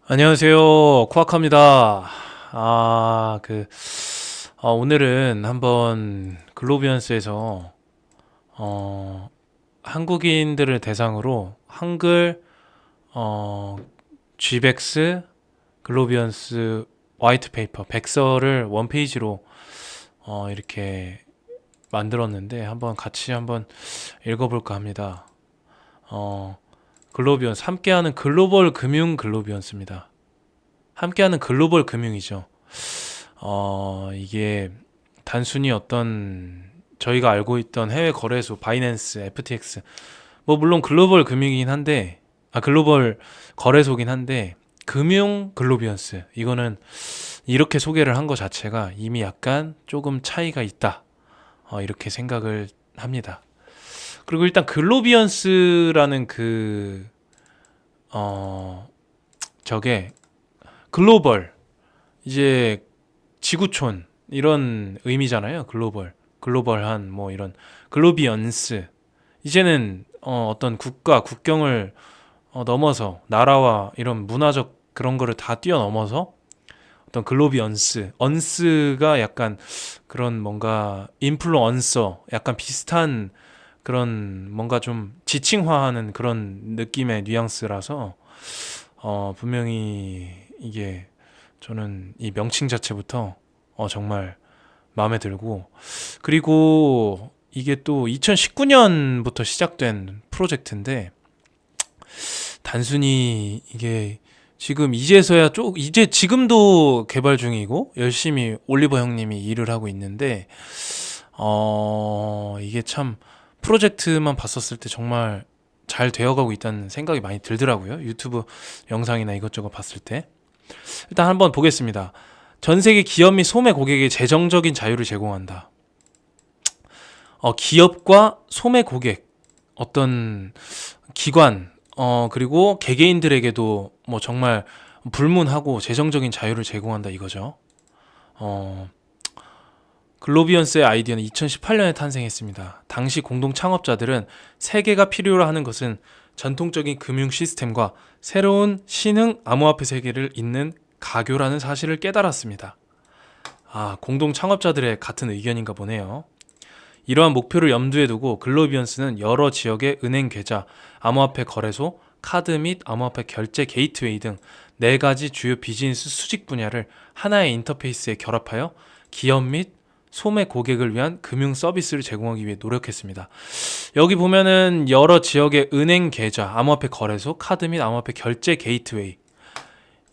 안녕하세요. 코아카입니다. 오늘은 한번 글로비언스에서, 한국인들을 대상으로 한글, 어, GBEX 글로비언스 화이트 페이퍼, 백서를 원페이지로, 이렇게 만들었는데, 한번 읽어볼까 합니다. 어, 글로비언스, 함께하는 글로벌 금융 글로비언스입니다. 함께하는 글로벌 금융이죠. 이게 단순히 어떤 저희가 알고 있던 해외 거래소 바이낸스, FTX 뭐 물론 글로벌 금융이긴 한데 글로벌 거래소긴 한데 금융 글로비언스 이거는 이렇게 소개를 한 것 자체가 이미 약간 조금 차이가 있다. 이렇게 생각을 합니다. 그리고 일단 글로비언스라는 어, 저게 글로벌 이제 지구촌 이런 의미잖아요. 글로벌한 뭐 이런 글로비언스 이제는 떤 국가 국경을 넘어서 나라와 이런 문화적 그런 거를 다 뛰어넘어서 어떤 글로비언스 언스가 약간 그런 뭔가 인플루언서 약간 비슷한 그런 뭔가 좀 지칭화하는 그런 느낌의 뉘앙스라서 분명히 이게 저는 이 명칭 자체부터 정말 마음에 들고 그리고 이게 또 2019년부터 시작된 프로젝트인데 단순히 이게 지금 이제서야 이제 지금도 개발 중이고 열심히 올리버 형님이 일을 하고 있는데 이게 참 프로젝트만 봤었을 때 정말 잘 되어가고 있다는 생각이 많이 들더라고요. 유튜브 영상이나 이것저것 봤을 때. 일단 한번 보겠습니다. 전 세계 기업 및 소매 고객에게 재정적인 자유를 제공한다. 기업과 소매 고객, 어떤 기관, 그리고 개개인들에게도 뭐 정말 불문하고 재정적인 자유를 제공한다 이거죠. 어, 글로비언스의 아이디어는 2018년에 탄생했습니다. 당시 공동 창업자들은 세계가 필요로 하는 것은 전통적인 금융 시스템과 새로운 신흥 암호화폐 세계를 잇는 가교라는 사실을 깨달았습니다. 공동 창업자들의 같은 의견인가 보네요. 이러한 목표를 염두에 두고 글로비언스는 여러 지역의 은행 계좌, 암호화폐 거래소, 카드 및 암호화폐 결제 게이트웨이 등 4가지 주요 비즈니스 수직 분야를 하나의 인터페이스에 결합하여 기업 및 소매 고객을 위한 금융 서비스를 제공하기 위해 노력했습니다. 여기 보면은 여러 지역의 은행 계좌, 암호화폐 거래소, 카드 및 암호화폐 결제 게이트웨이.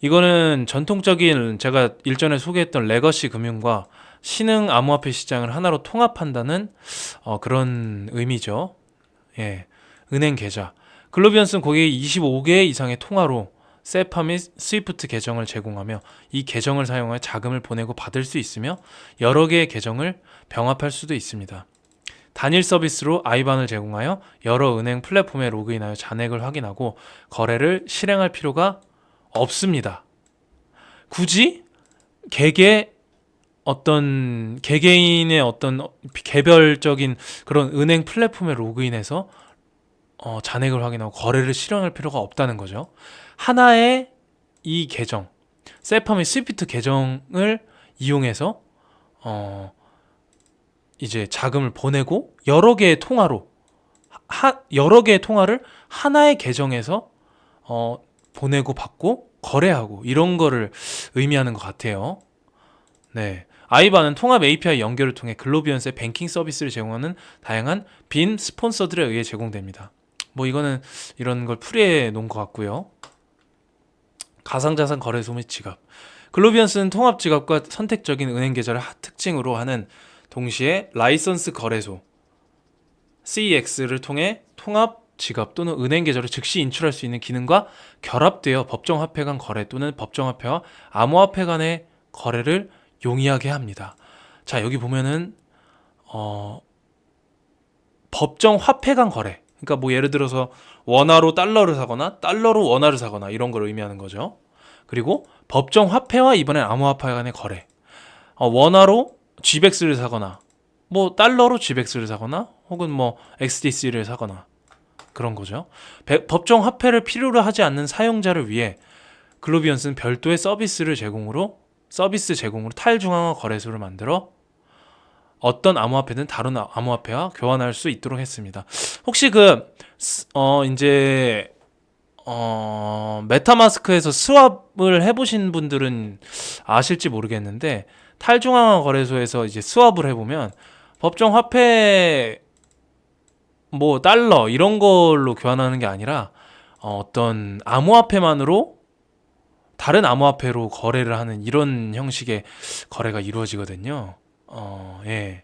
이거는 전통적인 제가 일전에 소개했던 레거시 금융과 신흥 암호화폐 시장을 하나로 통합한다는 그런 의미죠. 예, 은행 계좌. 글로비언스는 고객이 25개 이상의 통화로 세파 및 스위프트 계정을 제공하며 이 계정을 사용하여 자금을 보내고 받을 수 있으며 여러 개의 계정을 병합할 수도 있습니다. 단일 서비스로 아이반을 제공하여 여러 은행 플랫폼에 로그인하여 잔액을 확인하고 거래를 실행할 필요가 없습니다. 굳이 개개인의 어떤 개별적인 그런 은행 플랫폼에 로그인해서 잔액을 확인하고 거래를 실행할 필요가 없다는 거죠. 하나의 이 계정, 세파 및 스위프트 계정을 이용해서 어, 이제 자금을 보내고 여러 개의 통화를 하나의 계정에서 보내고 받고 거래하고 이런 거를 의미하는 것 같아요. 네. 아이바는 통합 API 연결을 통해 글로비언스의 뱅킹 서비스를 제공하는 다양한 빈 스폰서들에 의해 제공됩니다. 뭐 이거는 이런 걸 풀이해 놓은 것 같고요. 가상자산 거래소 및 지갑. 글로비언스는 통합 지갑과 선택적인 은행 계좌를 특징으로 하는 동시에 라이선스 거래소 CEX를 통해 통합 지갑 또는 은행 계좌를 즉시 인출할 수 있는 기능과 결합되어 법정 화폐 간 거래 또는 법정 화폐와 암호화폐 간의 거래를 용이하게 합니다. 자, 여기 보면은 법정 화폐 간 거래. 그러니까 뭐 예를 들어서 원화로 달러를 사거나 달러로 원화를 사거나 이런 걸 의미하는 거죠. 그리고 법정 화폐와 이번엔 암호화폐 간의 거래. 원화로 GBEX를 사거나 뭐 달러로 GBEX를 사거나 혹은 뭐 XDC를 사거나 그런 거죠. 법정 화폐를 필요로 하지 않는 사용자를 위해 글로비언스는 별도의 서비스 제공으로 탈중앙화 거래소를 만들어 어떤 암호화폐든 다른 암호화폐와 교환할 수 있도록 했습니다. 혹시 이제 메타마스크에서 스왑을 해보신 분들은 아실지 모르겠는데, 탈중앙화 거래소에서 이제 스왑을 해보면 법정 화폐 뭐 달러 이런 걸로 교환하는 게 아니라 어떤 암호화폐만으로 다른 암호화폐로 거래를 하는 이런 형식의 거래가 이루어지거든요. 예.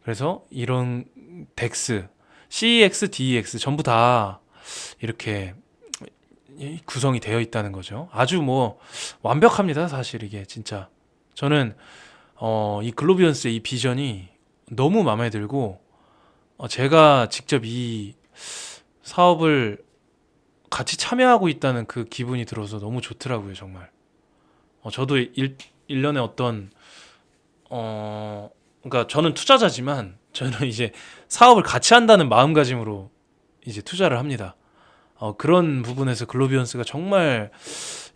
그래서 이런 덱스, CEX, DEX 전부 다 이렇게 구성이 되어 있다는 거죠. 아주 뭐 완벽합니다. 사실 이게 진짜 저는 이 글로비언스의 이 비전이 너무 마음에 들고, 제가 직접 이 사업을 같이 참여하고 있다는 그 기분이 들어서 너무 좋더라고요, 정말. 저도 1년에 그러니까 저는 투자자지만 저는 이제 사업을 같이 한다는 마음가짐으로 이제 투자를 합니다. 그런 부분에서 글로비언스가 정말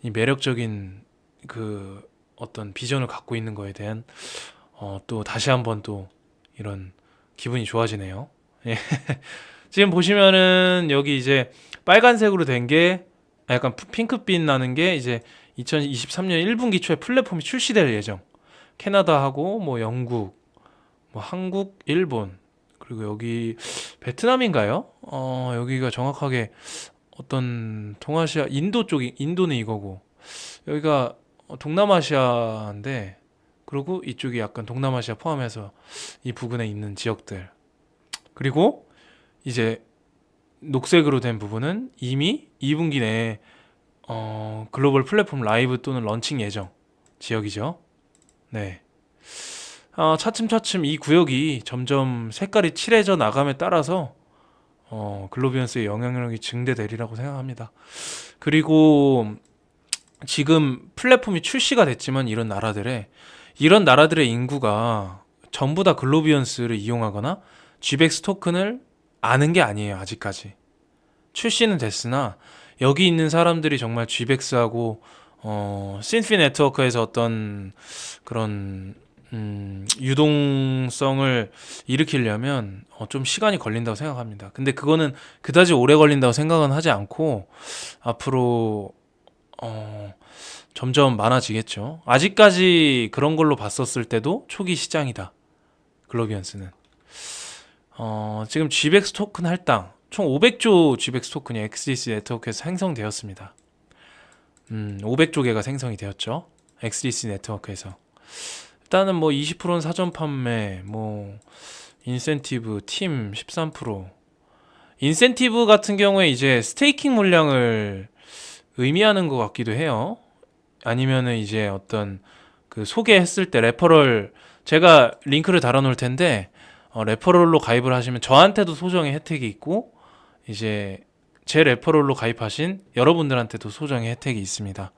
이 매력적인 그 어떤 비전을 갖고 있는 거에 대한 또 다시 한번 또 이런 기분이 좋아지네요. 예. 지금 보시면은 여기 이제 빨간색으로 된 게 약간 핑크빛 나는 게 이제 2023년 1분기 초에 플랫폼이 출시될 예정. 캐나다하고 뭐 영국, 뭐 한국, 일본, 그리고 여기 베트남인가요? 여기가 정확하게 어떤 동아시아, 인도는 이거고, 여기가 동남아시아인데, 그리고 이쪽이 약간 동남아시아 포함해서 이 부근에 있는 지역들. 그리고 이제 녹색으로 된 부분은 이미 2분기 내에 글로벌 플랫폼 라이브 또는 런칭 예정 지역이죠. 네. 차츰차츰 이 구역이 점점 색깔이 칠해져 나감에 따라서 글로비언스의 영향력이 증대되리라고 생각합니다. 그리고 지금 플랫폼이 출시가 됐지만 이런 나라들의 인구가 전부 다 글로비언스를 이용하거나 GBX 토큰을 아는 게 아니에요. 아직까지. 출시는 됐으나 여기 있는 사람들이 정말 GBX하고 신피 네트워크에서 어떤 그런 유동성을 일으키려면 좀 시간이 걸린다고 생각합니다. 근데 그거는 그다지 오래 걸린다고 생각은 하지 않고 앞으로 점점 많아지겠죠. 아직까지 그런 걸로 봤었을 때도 초기 시장이다. 글로비언스는. 지금 GBX 토큰 할당 총 500조 GBX 토큰이 XDC 네트워크에서 생성되었습니다. 500조 개가 생성이 되었죠. XDC 네트워크에서. 일단은 뭐 20%는 사전 판매, 뭐 인센티브 팀 13%. 인센티브 같은 경우에 이제 스테이킹 물량을 의미하는 것 같기도 해요. 아니면은 이제 어떤 그 소개했을 때 레퍼럴, 제가 링크를 달아놓을 텐데 레퍼럴로 가입을 하시면 저한테도 소정의 혜택이 있고, 이제 제 레퍼럴로 가입하신 여러분들한테도 소정의 혜택이 있습니다.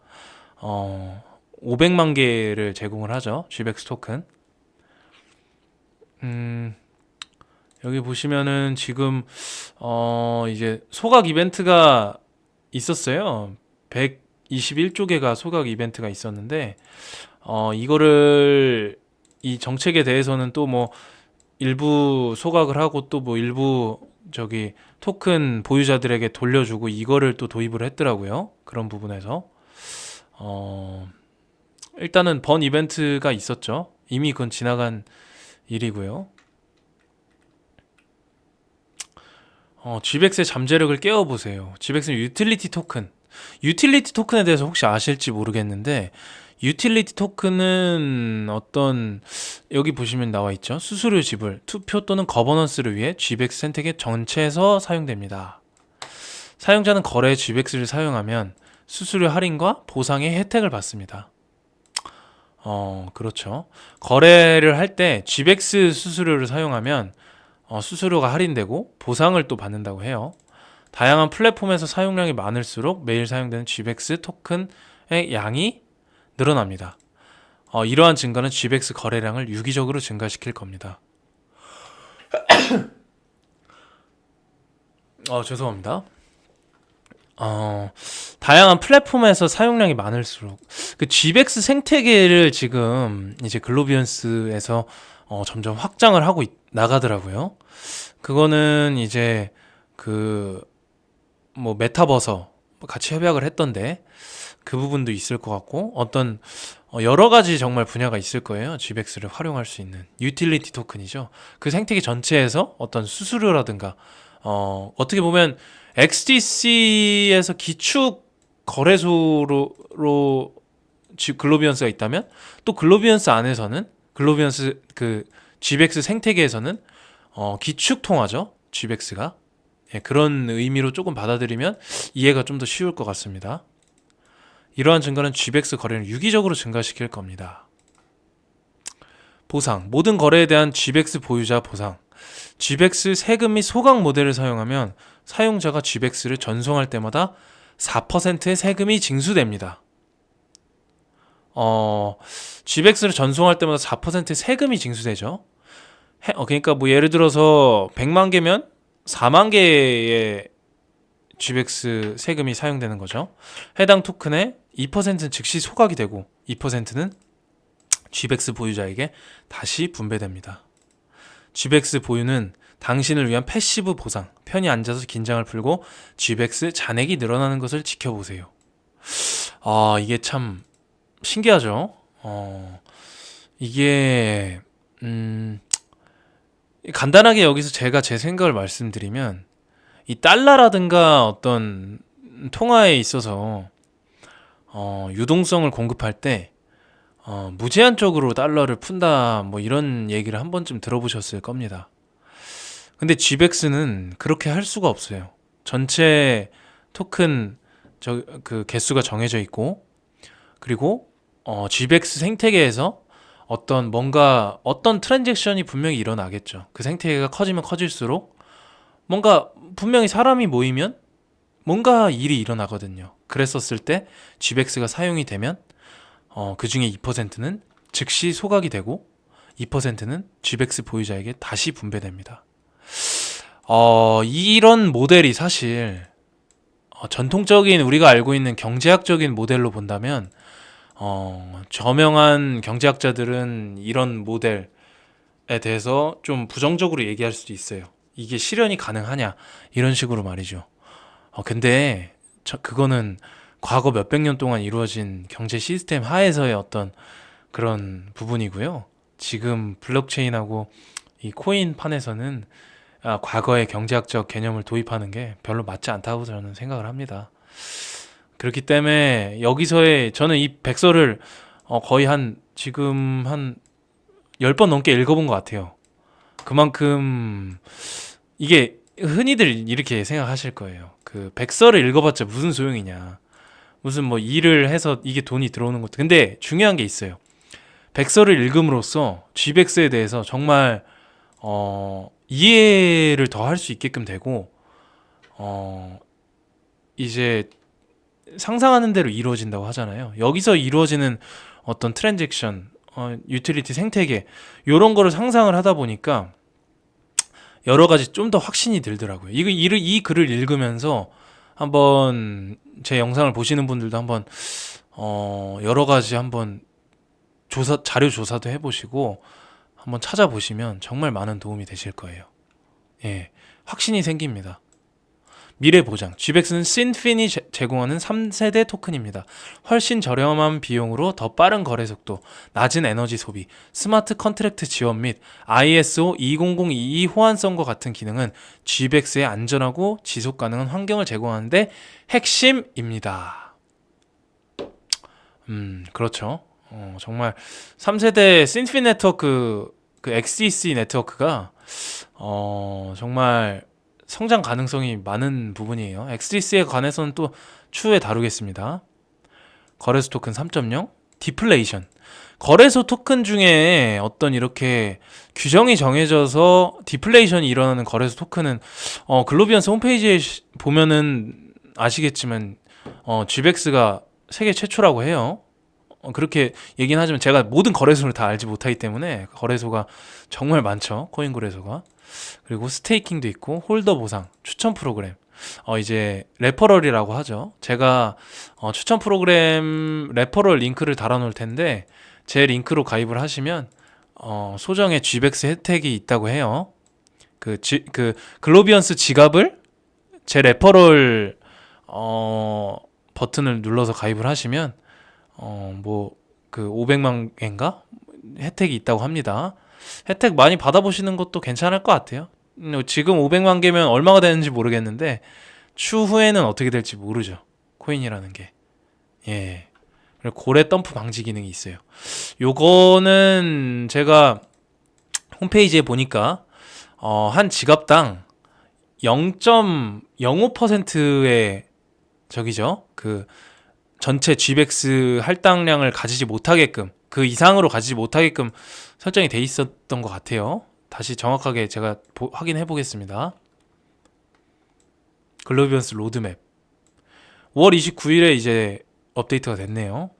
500만 개를 제공을 하죠. GBX 토큰. 여기 보시면은 지금 이제 소각 이벤트가 있었어요. 121조 개가 소각 이벤트가 있었는데 이거를 이 정책에 대해서는 또 뭐 일부 소각을 하고 또 뭐 일부 저기 토큰 보유자들에게 돌려주고 이거를 또 도입을 했더라고요. 그런 부분에서 일단은 번 이벤트가 있었죠. 이미 그건 지나간 일이고요. GBX의 잠재력을 깨워보세요. GBX는 유틸리티 토큰에 대해서 혹시 아실지 모르겠는데, 유틸리티 토큰은 어떤, 여기 보시면 나와 있죠. 수수료 지불, 투표 또는 거버넌스를 위해 GBX 생태계 전체에서 사용됩니다. 사용자는 거래 GBX를 사용하면 수수료 할인과 보상의 혜택을 받습니다. 그렇죠. 거래를 할 때 GBX 수수료를 사용하면 수수료가 할인되고 보상을 또 받는다고 해요. 다양한 플랫폼에서 사용량이 많을수록 매일 사용되는 GBX 토큰의 양이 늘어납니다. 이러한 증가는 GBX 거래량을 유기적으로 증가시킬 겁니다. 죄송합니다. 어, 다양한 플랫폼에서 사용량이 많을수록 그 GBX 생태계를 지금 이제 글로비언스에서 점점 확장을 하고 나가더라고요. 그거는 이제 그 뭐 메타버서 같이 협약을 했던데 그 부분도 있을 것 같고 어떤 여러 가지 정말 분야가 있을 거예요. GBX를 활용할 수 있는 유틸리티 토큰이죠. 그 생태계 전체에서 어떤 수수료라든가 어떻게 보면 XDC에서 기축 거래소로 글로비언스가 있다면 또 글로비언스 안에서는 글로비언스 그 GBX 생태계에서는 기축 통화죠. GBX가 그런 의미로 조금 받아들이면 이해가 좀 더 쉬울 것 같습니다. 이러한 증가는 GBX 거래를 유기적으로 증가시킬 겁니다. 보상, 모든 거래에 대한 GBX 보유자 보상. GBX 세금 및 소각 모델을 사용하면 사용자가 GBX를 전송할 때마다 4%의 세금이 징수됩니다. GBX를 전송할 때마다 4%의 세금이 징수되죠. 그러니까 뭐 예를 들어서 100만 개면 4만 개의 GBX 세금이 사용되는 거죠. 해당 토큰의 2%는 즉시 소각이 되고 2%는 GBX 보유자에게 다시 분배됩니다. GBX 보유는 당신을 위한 패시브 보상, 편히 앉아서 긴장을 풀고 GBX 잔액이 늘어나는 것을 지켜보세요. 이게 참 신기하죠. 이게 간단하게 여기서 제가 제 생각을 말씀드리면 이 달러라든가 어떤 통화에 있어서 유동성을 공급할 때 무제한적으로 달러를 푼다 뭐 이런 얘기를 한 번쯤 들어보셨을 겁니다. 근데 GBX는 그렇게 할 수가 없어요. 전체 토큰 그 개수가 정해져 있고 그리고 GBX 생태계에서 어떤 트랜잭션이 분명히 일어나겠죠. 그 생태계가 커지면 커질수록 뭔가 분명히 사람이 모이면 뭔가 일이 일어나거든요. 그랬었을 때 GBX가 사용이 되면 그 중에 2%는 즉시 소각이 되고 2%는 GBX 보유자에게 다시 분배됩니다. 이런 모델이 사실 전통적인 우리가 알고 있는 경제학적인 모델로 본다면 저명한 경제학자들은 이런 모델에 대해서 좀 부정적으로 얘기할 수도 있어요. 이게 실현이 가능하냐 이런 식으로 말이죠. 근데 그거는 과거 몇백 년 동안 이루어진 경제 시스템 하에서의 어떤 그런 부분이고요. 지금 블록체인하고 이 코인 판에서는 과거의 경제학적 개념을 도입하는 게 별로 맞지 않다고 저는 생각을 합니다. 그렇기 때문에 여기서의 저는 이 백서를 거의 지금 한 10번 넘게 읽어본 것 같아요. 그만큼 이게 흔히들 이렇게 생각하실 거예요. 그 백서를 읽어봤자 무슨 소용이냐. 무슨 뭐 일을 해서 이게 돈이 들어오는 것도. 근데 중요한 게 있어요. 백서를 읽음으로써 GBX에 대해서 정말 이해를 더 할 수 있게끔 되고 이제 상상하는 대로 이루어진다고 하잖아요. 여기서 이루어지는 어떤 트랜잭션, 유틸리티 생태계 이런 거를 상상을 하다 보니까 여러 가지 좀 더 확신이 들더라고요. 이 글을 읽으면서 한번 제 영상을 보시는 분들도 한번 여러 가지 한번 자료 조사도 해보시고 한번 찾아보시면 정말 많은 도움이 되실 거예요. 예, 확신이 생깁니다. 미래 보장. GBX는 신핀이 제공하는 3세대 토큰입니다. 훨씬 저렴한 비용으로 더 빠른 거래 속도, 낮은 에너지 소비, 스마트 컨트랙트 지원 및 ISO 20022 호환성과 같은 기능은 GBX의 안전하고 지속 가능한 환경을 제공하는 데 핵심입니다. 그렇죠. 정말 3세대 신핀 네트워크 그 XDC 네트워크가 정말 성장 가능성이 많은 부분이에요. XDC에 관해서는 또 추후에 다루겠습니다. 거래소 토큰 3.0 디플레이션. 거래소 토큰 중에 어떤 이렇게 규정이 정해져서 디플레이션이 일어나는 거래소 토큰은 글로비언스 홈페이지에 보면은 아시겠지만 GBX가 세계 최초라고 해요. 그렇게 얘기는 하지만 제가 모든 거래소를 다 알지 못하기 때문에 거래소가 정말 많죠. 코인 거래소가. 그리고 스테이킹도 있고 홀더 보상, 추천 프로그램. 이제 레퍼럴이라고 하죠. 제가 추천 프로그램 레퍼럴 링크를 달아놓을 텐데 제 링크로 가입을 하시면 소정의 GBX 혜택이 있다고 해요. 그 글로비언스 지갑을 제 레퍼럴 버튼을 눌러서 가입을 하시면 뭐 그 500만 개인가 혜택이 있다고 합니다. 혜택 많이 받아보시는 것도 괜찮을 것 같아요. 지금 500만 개면 얼마가 되는지 모르겠는데 추후에는 어떻게 될지 모르죠. 코인이라는 게. 예. 그리고 고래 덤프 방지 기능이 있어요. 요거는 제가 홈페이지에 보니까 한 지갑당 0.05%의 저기죠. 그 전체 GBX 할당량을 가지지 못하게끔 그 이상으로 가지지 못하게끔 설정이 돼 있었던 것 같아요. 다시 정확하게 제가 확인해 보겠습니다. 글로비언스 로드맵 5월 29일에 이제 업데이트가 됐네요.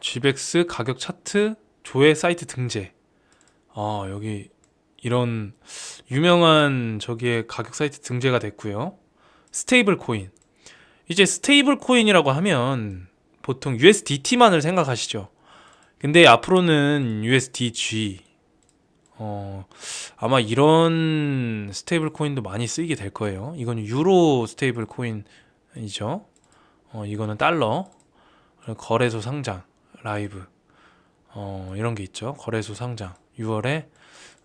GBX 가격 차트 조회 사이트 등재. 여기 이런 유명한 저기에 가격 사이트 등재가 됐고요. 스테이블 코인. 이제 스테이블 코인이라고 하면 보통 USDT만을 생각하시죠. 근데 앞으로는 USDG, 아마 이런 스테이블 코인도 많이 쓰이게 될 거예요. 이건 유로 스테이블 코인이죠. 이거는 달러, 거래소 상장, 라이브, 이런 게 있죠. 거래소 상장, 6월에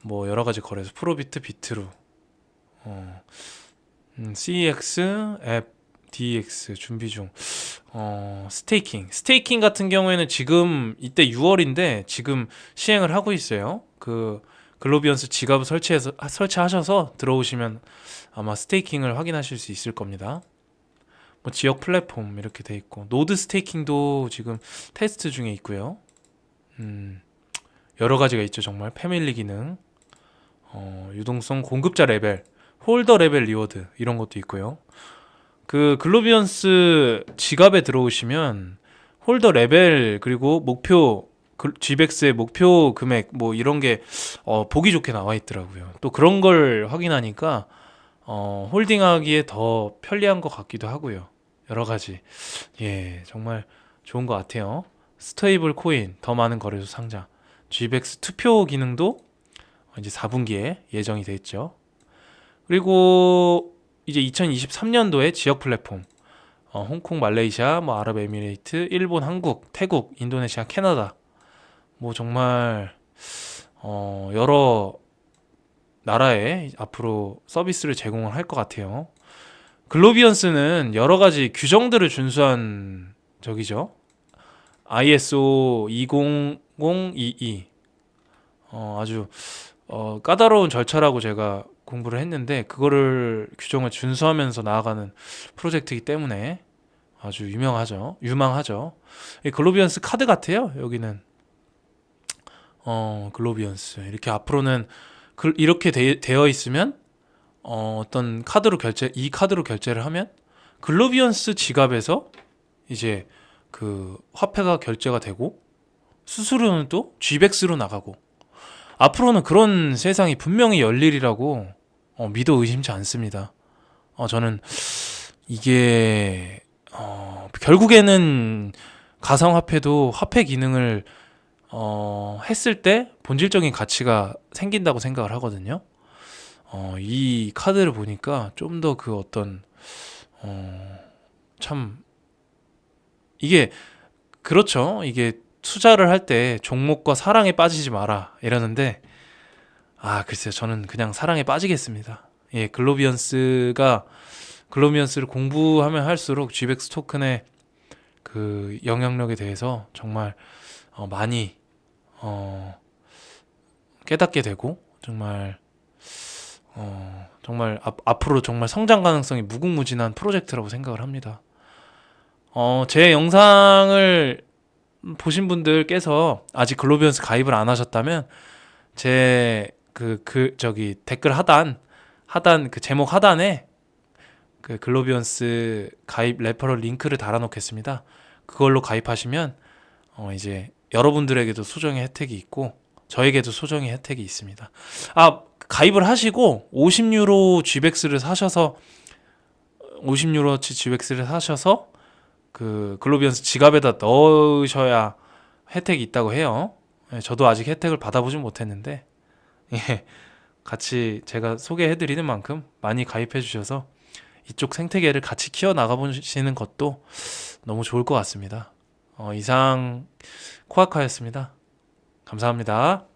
뭐 여러 가지 거래소, 프로비트, 비트루, CEX, 앱, DX 준비 중. 스테이킹 같은 경우에는 지금 이때 6월인데 지금 시행을 하고 있어요. 그 글로비언스 지갑을 설치하셔서 들어오시면 아마 스테이킹을 확인하실 수 있을 겁니다. 뭐 지역 플랫폼 이렇게 돼 있고 노드 스테이킹도 지금 테스트 중에 있고요. 여러 가지가 있죠. 정말 패밀리 기능, 유동성 공급자 레벨, 홀더 레벨 리워드 이런 것도 있고요. 그 글로비언스 지갑에 들어오시면 홀더 레벨 그리고 목표 GBX의 목표 금액 뭐 이런 게 보기 좋게 나와 있더라고요. 또 그런 걸 확인하니까 홀딩하기에 더 편리한 것 같기도 하고요. 여러 가지 정말 좋은 것 같아요. 스테이블 코인 더 많은 거래소 상장, GBX 투표 기능도 이제 4분기에 예정이 돼 있죠. 그리고 이제 2023년도에 지역 플랫폼 홍콩, 말레이시아, 뭐 아랍에미레이트, 일본, 한국, 태국, 인도네시아, 캐나다 뭐 정말 여러 나라에 앞으로 서비스를 제공을 할 것 같아요. 글로비언스는 여러 가지 규정들을 준수한 저기죠. ISO 20022 아주 까다로운 절차라고 제가 공부를 했는데 그거를 규정을 준수하면서 나아가는 프로젝트이기 때문에 아주 유망하죠. 이 글로비언스 카드 같아요. 여기는 글로비언스 이렇게 앞으로는 이렇게 되어 있으면 어떤 이 카드로 결제를 하면 글로비언스 지갑에서 이제 그 화폐가 결제가 되고 수수료는 또 GBX로 나가고 앞으로는 그런 세상이 분명히 열리리라고 믿어 의심치 않습니다. 저는 이게 결국에는 가상화폐도 화폐 기능을 했을 때 본질적인 가치가 생긴다고 생각을 하거든요. 이 카드를 보니까 좀 더 그 어떤 참 이게 그렇죠. 이게 투자를 할 때 종목과 사랑에 빠지지 마라 이러는데 글쎄요. 저는 그냥 사랑에 빠지겠습니다. 글로비언스를 공부하면 할수록 GBX 토큰의 그 영향력에 대해서 정말 많이 깨닫게 되고 정말 앞으로 정말 성장 가능성이 무궁무진한 프로젝트라고 생각을 합니다. 제 영상을 보신 분들께서 아직 글로비언스 가입을 안 하셨다면 제 저기 댓글 하단 그 제목 하단에 그 글로비언스 가입 레퍼럴 링크를 달아놓겠습니다. 그걸로 가입하시면 이제 여러분들에게도 소정의 혜택이 있고 저에게도 소정의 혜택이 있습니다. 아, 가입을 하시고 50유로 GBX를 사셔서 50유로치 GBX를 사셔서 그 글로비언스 지갑에다 넣으셔야 혜택이 있다고 해요. 예, 저도 아직 혜택을 받아보진 못했는데 예, 같이 제가 소개해드리는 만큼 많이 가입해 주셔서 이쪽 생태계를 같이 키워 나가보시는 것도 너무 좋을 것 같습니다. 이상 코아카였습니다. 감사합니다.